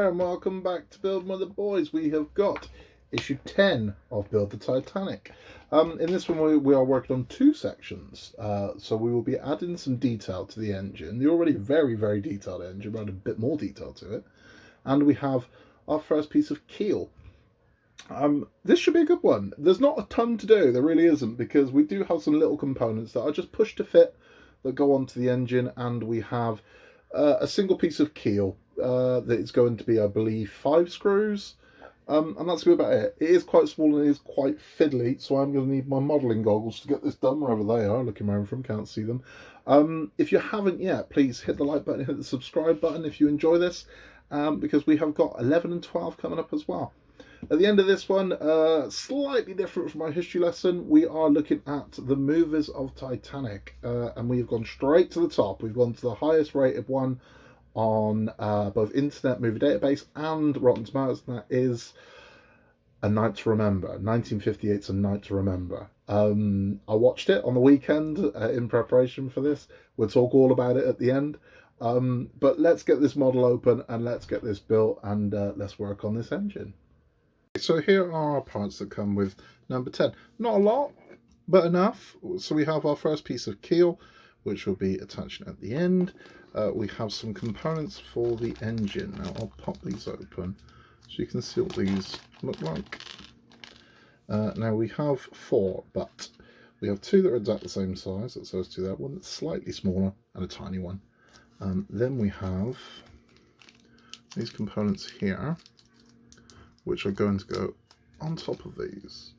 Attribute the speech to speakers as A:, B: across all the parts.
A: there, and welcome back to Build Mother Boys. We have got issue 10 of Build the Titanic. In this one we are working on two sections, so we will be adding some detail to the engine, the already very, very detailed engine, but a bit more detail to it, and we have our first piece of keel. This should be a good one. There's not a ton to do, there really isn't, because we do have some little components that are just pushed to fit that go onto the engine, and we have a single piece of keel that is going to be, I believe, 5 screws, and that's going to be about it. It is quite small and it is quite fiddly, so I'm going to need my modelling goggles to get this done. Wherever they are, looking around from, can't see them. If you haven't yet, please hit the like button, hit the subscribe button if you enjoy this, because we have got 11 and 12 coming up as well. At the end of this one, slightly different from my history lesson, we are looking at the movers of Titanic, and we've gone straight to the top. We've gone to the highest rated one on both Internet Movie Database and Rotten Tomatoes, and that is A Night to Remember. 1958's A Night to Remember. I watched it on the weekend in preparation for this. We'll talk all about it at the end. But let's get this model open and let's get this built, and let's work on this engine. So here are our parts that come with number 10. Not a lot, but enough. So we have our first piece of keel, which will be attached at the end. We have some components for the engine. Now I'll pop these open so you can see what these look like. Now we have 4, but we have 2 that are exactly the same size. That's those 2 there. One that's slightly smaller and a tiny one. Then we have these components here, which are going to go on top of these.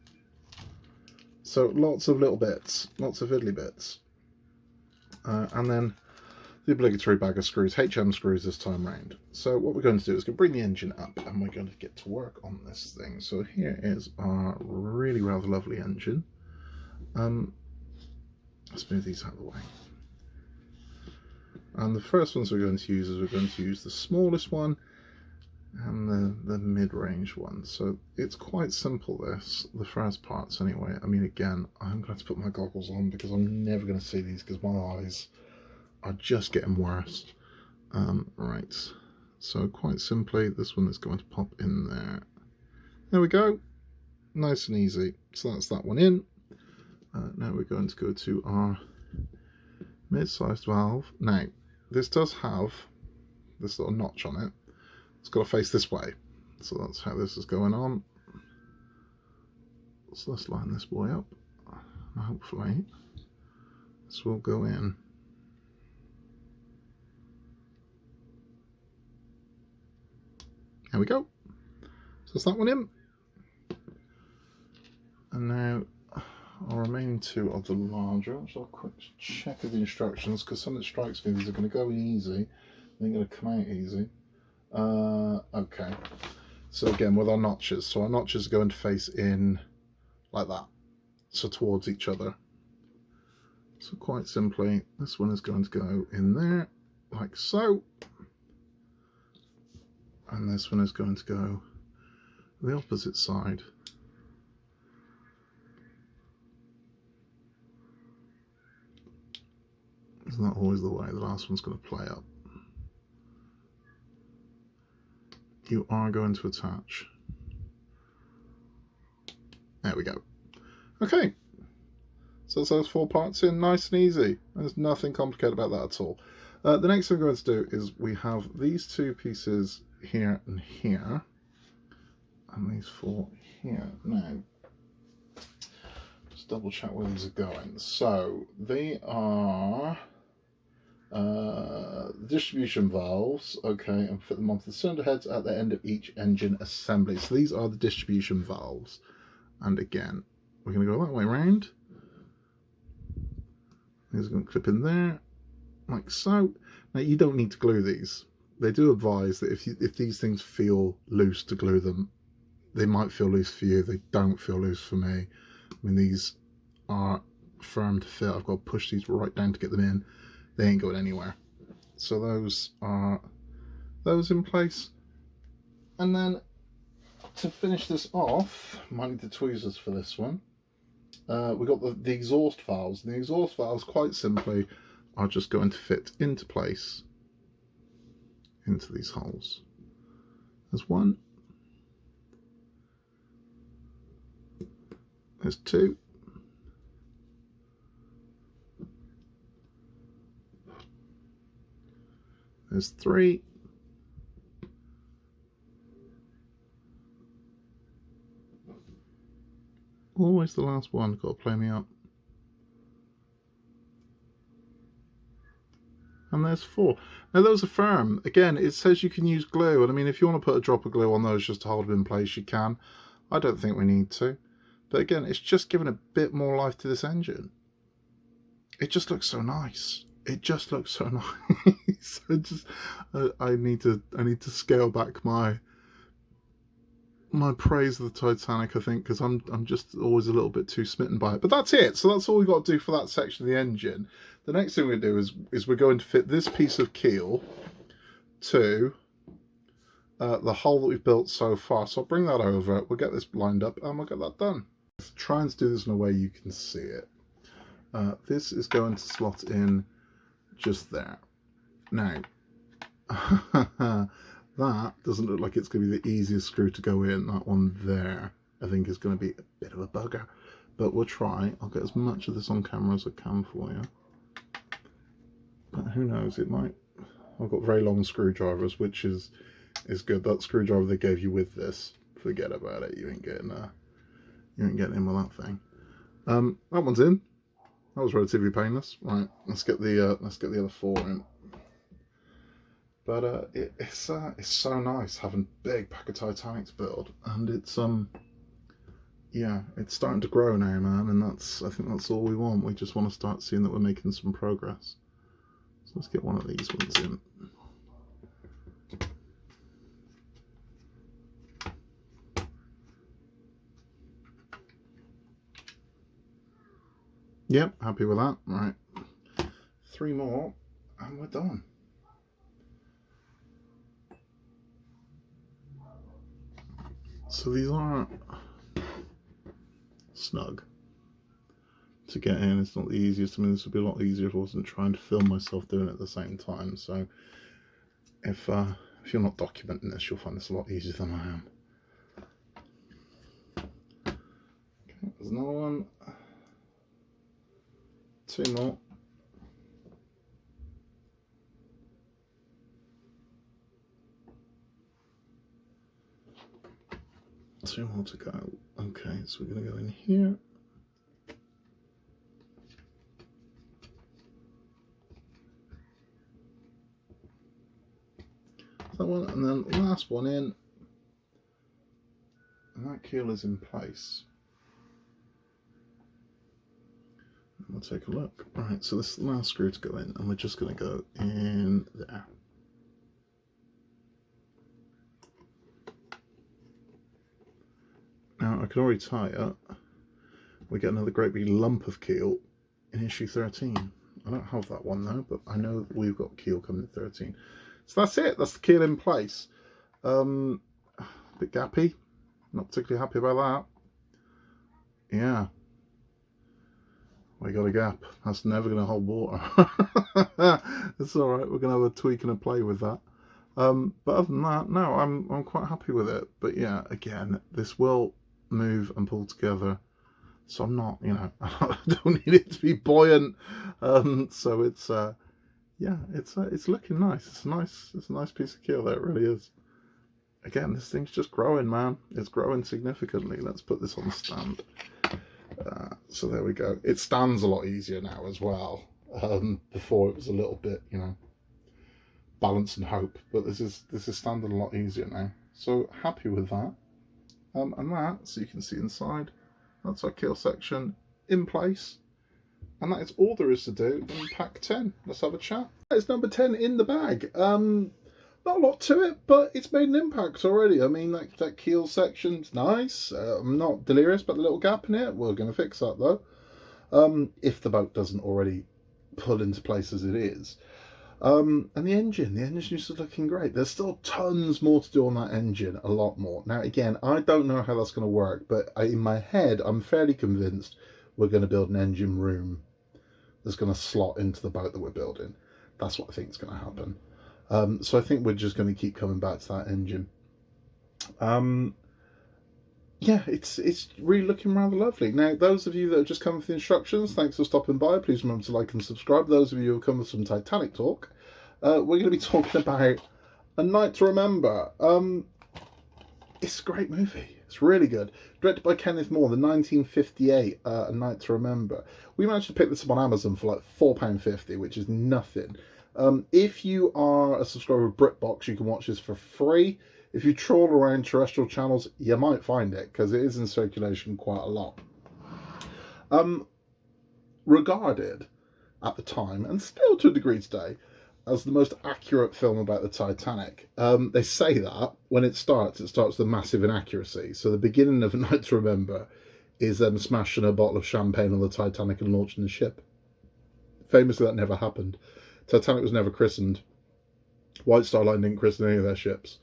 A: So lots of little bits, lots of fiddly bits. And then the obligatory bag of screws, HM screws this time round. So what we're going to do is bring the engine up and we're going to get to work on this thing. So here is our really rather lovely engine. Let's move these out of the way. And the first ones we're going to use is the smallest one and the mid-range one. So it's quite simple, this, the first parts anyway. I mean, again, I'm going to put my goggles on because I'm never going to see these because my eyes are just getting worse. Right, so quite simply, this one is going to pop in there. There we go, nice and easy. So that's that one in. Now we're going to go to our mid-sized valve. Now this does have this little notch on it. It's got to face this way, so that's how this is going on. So let's line this boy up. Hopefully this will go in. There we go. So that's that one in. And now our remaining 2 are the larger. So I'll quick check of the instructions, because some of it strikes me these are going to go in easy, they're going to come out easy. Okay, so again with our notches, so our notches are going to face in like that, so towards each other. So quite simply, this one is going to go in there like so, and this one is going to go the opposite side. It's not always the way the last one's going to play up. You are going to attach. There we go. Okay, so that's those 4 parts in, nice and easy. There's nothing complicated about that at all. The next thing we're going to do is we have these 2 pieces here and here, and these 4 here. Now, just double check where these are going. So they are distribution valves, okay, and fit them onto the cylinder heads at the end of each engine assembly. So these are the distribution valves, and again we're going to go that way around. These are going to clip in there like so. Now you don't need to glue these. They do advise that if these things feel loose to glue them, they might feel loose for you. They don't feel loose for me. I mean, these are firm to fit. I've got to push these right down to get them in. They ain't going anywhere. So those are those in place. And then to finish this off, might need the tweezers for this one. We've got the exhaust valves. And the exhaust valves, quite simply, are just going to fit into place into these holes. There's one. There's two. There's three. Always the last one, got to play me up. And there's four. Now those are firm. Again, it says you can use glue, and I mean if you want to put a drop of glue on those just to hold them in place, you can. I don't think we need to. But again, it's just giving a bit more life to this engine. It just looks so nice. It just looks so nice. I need to scale back my praise of the Titanic, I think, because I'm just always a little bit too smitten by it. But that's it. So that's all we've got to do for that section of the engine. The next thing we do is we're going to fit this piece of keel to the hull that we've built so far. So I'll bring that over. We'll get this lined up and we'll get that done. Let's try and do this in a way you can see it. This is going to slot in just there. Now, that doesn't look like it's going to be the easiest screw to go in. That one there, I think, is going to be a bit of a bugger. But we'll try. I'll get as much of this on camera as I can for you. But who knows, it might... I've got very long screwdrivers, which is good. That screwdriver they gave you with this, forget about it. You ain't getting in with that thing. That one's in. That was relatively painless. Right, let's get the other four in. But it's so nice having a big pack of Titanic to build, and it's yeah, it's starting to grow now, man, and I think that's all we want. We just want to start seeing that we're making some progress. So let's get one of these ones in. Yep, happy with that. Right, 3 more, and we're done. So these aren't snug to get in. It's not the easiest. I mean, this would be a lot easier if I wasn't trying to film myself doing it at the same time. So if you're not documenting this, you'll find this a lot easier than I am. Okay, there's another one. 2 more. Two more to go. Okay, so we're going to go in here. That one, and then last one in. And that keel is in place. And we'll take a look. Right, so this is the last screw to go in, and we're just going to go in there. Now I can already tell you, we get another great big lump of keel in issue 13. I don't have that one though, but I know we've got keel coming in 13. So that's it, that's the keel in place. A bit gappy, not particularly happy about that. Yeah, we got a gap, that's never going to hold water. It's alright, we're going to have a tweak and a play with that. But other than that, no, I'm quite happy with it. But yeah, again, this will move and pull together, so I'm not, you know, I don't need it to be buoyant. So it's yeah, it's looking nice. It's a nice piece of keel. There it really is. Again, this thing's just growing, man. It's growing significantly. Let's put this on the stand. So there we go. It stands a lot easier now as well. Before it was a little bit, you know, balance and hope, but this is standing a lot easier now. So happy with that. And that, so you can see inside, that's our keel section in place. And that is all there is to do in pack 10. Let's have a chat. It's number 10 in the bag. Not a lot to it, but it's made an impact already. I mean, that keel section's nice. I'm not delirious about the little gap in it. We're going to fix that though. If the boat doesn't already pull into place as it is. And the engine's just looking great. There's still tons more to do on that engine, a lot more. Now again, I don't know how that's going to work, but in my head I'm fairly convinced we're going to build an engine room that's going to slot into the boat that we're building. That's what I think is going to happen. So I think we're just going to keep coming back to that engine. Yeah, it's really looking rather lovely. Now, those of you that have just come with the instructions, thanks for stopping by. Please remember to like and subscribe. Those of you who have come with some Titanic talk, we're going to be talking about A Night to Remember. It's a great movie. It's really good. Directed by Kenneth More, the 1958 A Night to Remember. We managed to pick this up on Amazon for like £4.50, which is nothing. If you are a subscriber of BritBox, you can watch this for free. If you trawl around terrestrial channels, you might find it, because it is in circulation quite a lot. Regarded at the time, and still to a degree today, as the most accurate film about the Titanic. They say that when it starts with a massive inaccuracy. So the beginning of A Night to Remember is them smashing a bottle of champagne on the Titanic and launching the ship. Famously, that never happened. Titanic was never christened. White Star Line didn't christen any of their ships.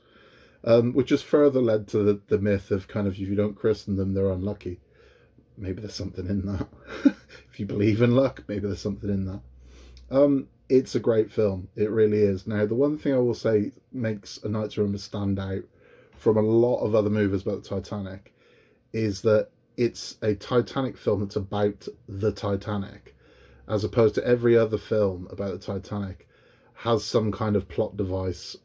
A: Which just further led to the myth of kind of, if you don't christen them, they're unlucky. Maybe there's something in that. If you believe in luck, maybe there's something in that. It's a great film. It really is. Now, the one thing I will say makes A Night to Remember stand out from a lot of other movies about the Titanic is that it's a Titanic film that's about the Titanic, as opposed to every other film about the Titanic has some kind of plot device,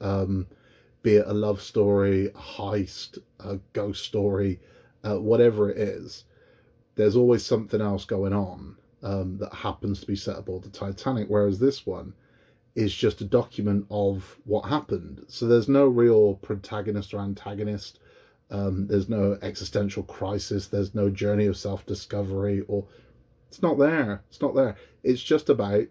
A: be it a love story, a heist, a ghost story, whatever it is. There's always something else going on that happens to be set aboard the Titanic, whereas this one is just a document of what happened. So there's no real protagonist or antagonist. There's no existential crisis. There's no journey of self-discovery, or it's not there. It's not there. It's just about,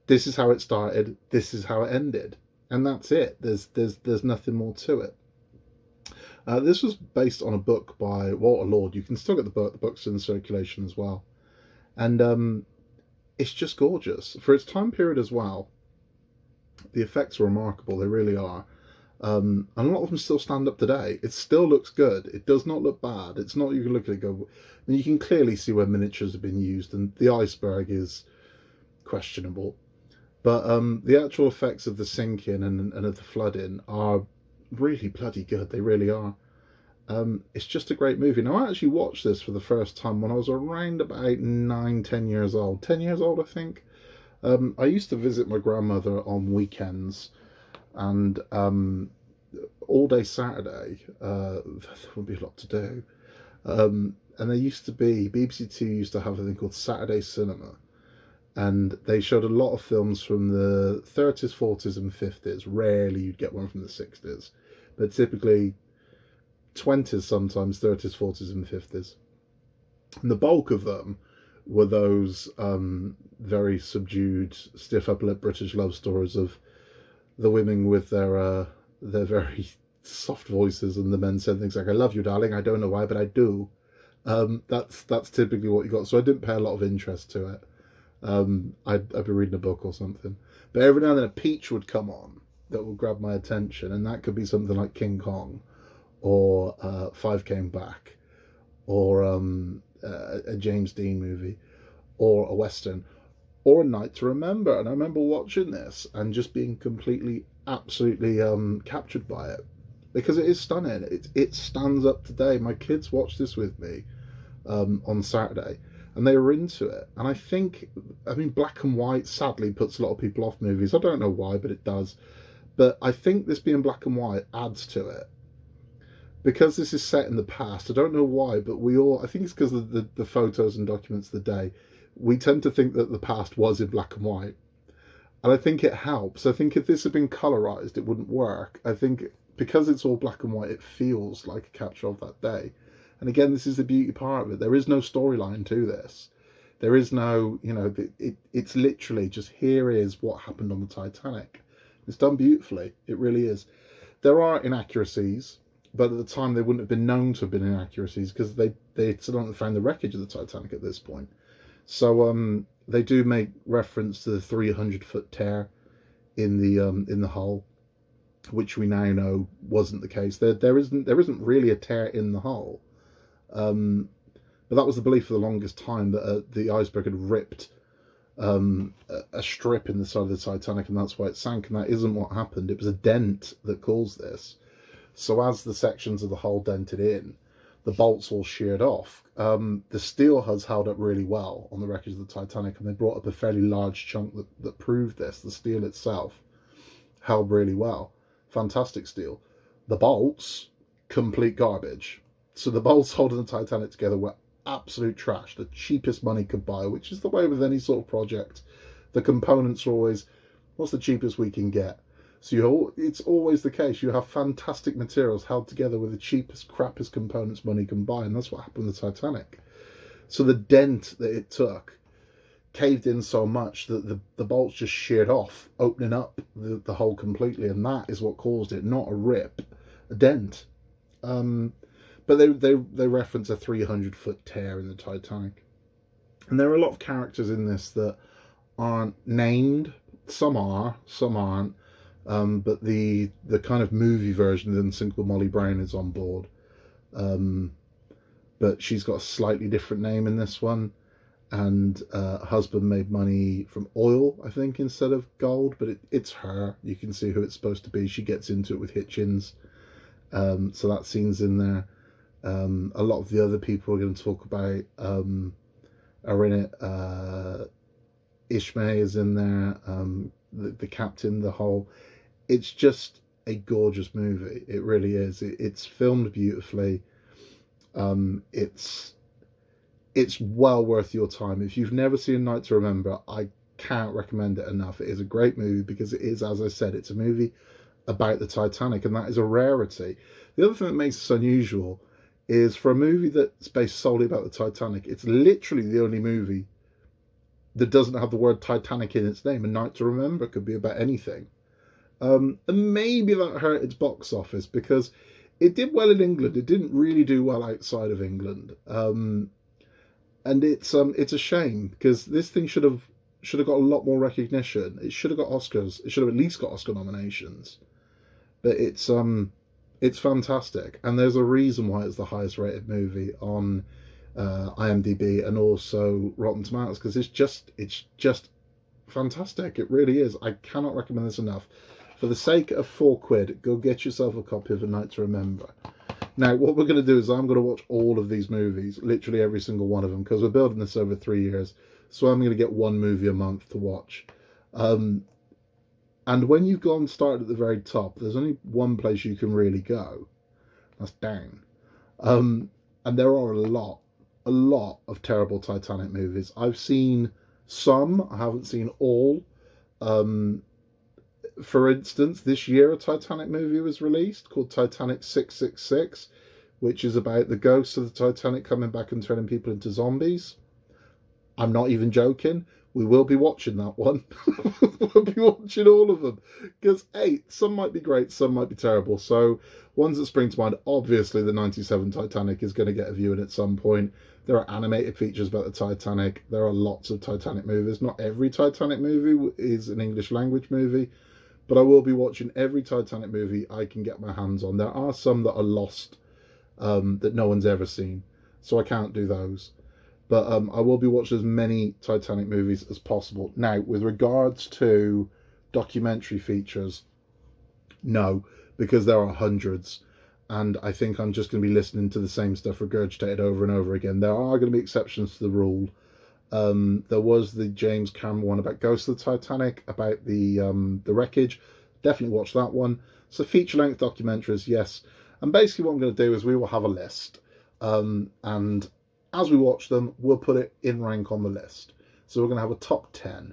A: this is how it started, this is how it ended, and that's it. There's nothing more to it. This was based on a book by Walter Lord. You can still get the book. The book's in circulation as well. And it's just gorgeous. For its time period as well, the effects are remarkable. They really are. And a lot of them still stand up today. It still looks good. It does not look bad. It's not, you can look at it and go, I mean, you can clearly see where miniatures have been used, and the iceberg is questionable. But the actual effects of the sinking and of the flooding are really bloody good. They really are. It's just a great movie. Now, I actually watched this for the first time when I was around about 9-10 years old. 10 years old, I think. I used to visit my grandmother on weekends, and all day Saturday, there would be a lot to do. And there used to be, BBC Two used to have a thing called Saturday Cinema. And they showed a lot of films from the 30s, 40s and 50s. Rarely you'd get one from the 60s. But typically 20s sometimes, 30s, 40s and 50s. And the bulk of them were those very subdued, stiff upper lip British love stories of the women with their very soft voices, and the men saying things like, "I love you, darling, I don't know why, but I do." That's typically what you got. So I didn't pay a lot of interest to it. I'd be reading a book or something. But every now and then a peach would come on that would grab my attention, and that could be something like King Kong, or Five Came Back, or a James Dean movie, or a Western, or A Night to Remember. And I remember watching this and just being completely, absolutely captured by it, because it is stunning. It stands up today. My kids watched this with me on Saturday, and they were into it. And I mean, black and white sadly puts a lot of people off movies. I don't know why, but it does. But I think this being black and white adds to it. Because this is set in the past, I don't know why, but I think it's because of the photos and documents of the day, we tend to think that the past was in black and white. And I think it helps. I think if this had been colorized, it wouldn't work. I think because it's all black and white, it feels like a capture of that day. And again, this is the beauty part of it. There is no storyline to this. There is no, it's literally just, here is what happened on the Titanic. It's done beautifully. It really is. There are inaccuracies, but at the time they wouldn't have been known to have been inaccuracies, because they still haven't found the wreckage of the Titanic at this point. So they do make reference to the 300-foot tear in the hull, which we now know wasn't the case. There isn't really a tear in the hull. But that was the belief for the longest time, that the iceberg had ripped a strip in the side of the Titanic, and that's why it sank. And that isn't what happened. It was a dent that caused this. So as the sections of the hull dented in, the bolts all sheared off. The steel has held up really well on the wreckage of the Titanic, and they brought up a fairly large chunk that proved this. The steel itself held really well. Fantastic steel. The bolts, complete garbage. So the bolts holding the Titanic together were absolute trash, the cheapest money could buy, which is the way with any sort of project. The components are always, what's the cheapest we can get? So it's always the case. You have fantastic materials held together with the cheapest, crappiest components money can buy, and that's what happened with the Titanic. So the dent that it took caved in so much that the bolts just sheared off, opening up the hole completely, and that is what caused it, not a rip, a dent. But they reference a 300-foot tear in the Titanic. And there are a lot of characters in this that aren't named. Some are, some aren't. But the kind of movie version of the Unsinkable Molly Brown is on board. But she's got a slightly different name in this one. And her husband made money from oil, I think, instead of gold. But it's her. You can see who it's supposed to be. She gets into it with Hitchens. So that scene's in there. A lot of the other people we're going to talk about are in it. Ishmael is in there. The captain, the whole. It's just a gorgeous movie. It really is. It's filmed beautifully. It's well worth your time. If you've never seen Night to Remember, I can't recommend it enough. It is a great movie because it is, as I said, it's a movie about the Titanic, and that is a rarity. The other thing that makes this unusual is for a movie that's based solely about the Titanic, it's literally the only movie that doesn't have the word Titanic in its name. A Night to Remember could be about anything. And maybe that hurt its box office because it did well in England. It didn't really do well outside of England. And it's a shame because this thing should have got a lot more recognition. It should have got Oscars. It should have at least got Oscar nominations. But it's fantastic, and there's a reason why it's the highest rated movie on IMDb and also Rotten Tomatoes, because it's just fantastic. It really is. I cannot recommend this enough. For the sake of £4, go get yourself a copy of A Night to Remember. Now, what we're going to do is I'm going to watch all of these movies, literally every single one of them, because we're building this over 3 years. So I'm going to get one movie a month to watch. And when you've gone started at the very top, there's only one place you can really go. That's down. And there are a lot of terrible Titanic movies. I've seen some. I haven't seen all. For instance, this year a Titanic movie was released called Titanic 666, which is about the ghosts of the Titanic coming back and turning people into zombies. I'm not even joking. We will be watching that one. We'll be watching all of them. Because, hey, some might be great, some might be terrible. So, ones that spring to mind, obviously the 97 Titanic is going to get a viewing at some point. There are animated features about the Titanic. There are lots of Titanic movies. Not every Titanic movie is an English language movie. But I will be watching every Titanic movie I can get my hands on. There are some that are lost, that no one's ever seen. So I can't do those. But I will be watching as many Titanic movies as possible. Now, with regards to documentary features, no, because there are hundreds. And I think I'm just going to be listening to the same stuff regurgitated over and over again. There are going to be exceptions to the rule. There was the James Cameron one about Ghost of the Titanic, about the wreckage. Definitely watch that one. So feature-length documentaries, yes. And basically what I'm going to do is we will have a list. And as we watch them, we'll put it in rank on the list. So we're going to have a top 10.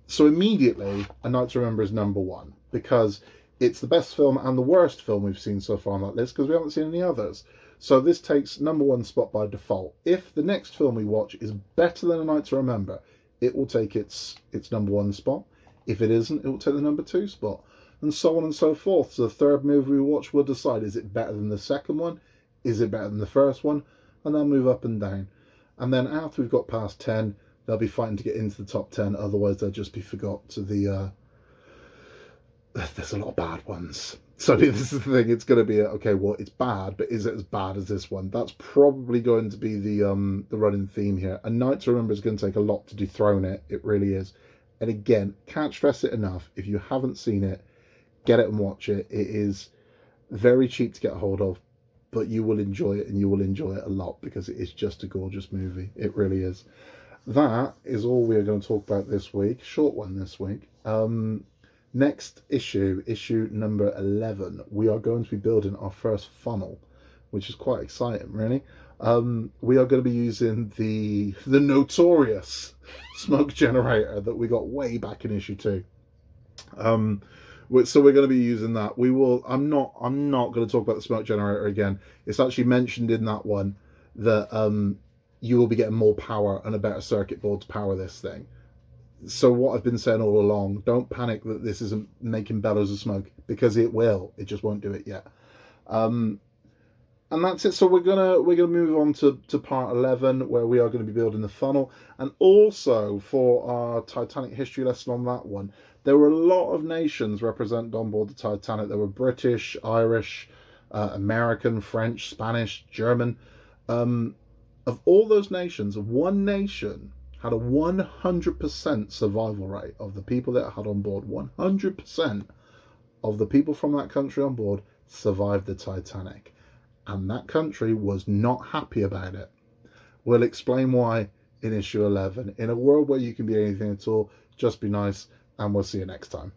A: So immediately, A Night to Remember is number 1. Because it's the best film and the worst film we've seen so far on that list, because we haven't seen any others. So this takes number 1 spot by default. If the next film we watch is better than A Night to Remember, it will take its number 1 spot. If it isn't, it will take the number 2 spot. And so on and so forth. So the third movie we watch will decide, is it better than the second one? Is it better than the first one? And they'll move up and down. And then after we've got past 10, they'll be fighting to get into the top 10. Otherwise, they'll just be forgot to the... There's a lot of bad ones. So this is the thing. It's going to be, okay, well, it's bad, but is it as bad as this one? That's probably going to be the running theme here. A Night to Remember is going to take a lot to dethrone it. It really is. And again, can't stress it enough. If you haven't seen it, get it and watch it. It is very cheap to get hold of, but you will enjoy it, and you will enjoy it a lot because it is just a gorgeous movie. It really is. That is all we are going to talk about this week. Short one this week. Next issue number 11, we are going to be building our first funnel, which is quite exciting, really. We are going to be using the notorious smoke generator that we got way back in issue 2. So we're going to be using that. I'm not going to talk about the smoke generator again. It's actually mentioned in that one that you will be getting more power and a better circuit board to power this thing. So what I've been saying all along, don't panic that this isn't making bellows of smoke, because it will. It just won't do it yet. And that's it. So we're gonna move on to part 11, where we are going to be building the funnel. And also for our Titanic history lesson on that one, there were a lot of nations represented on board the Titanic. There were British, Irish, American, French, Spanish, German. Of all those nations, one nation had a 100% survival rate of the people that it had on board. 100% of the people from that country on board survived the Titanic. And that country was not happy about it. We'll explain why in issue 11. In a world where you can be anything at all, just be nice, and we'll see you next time.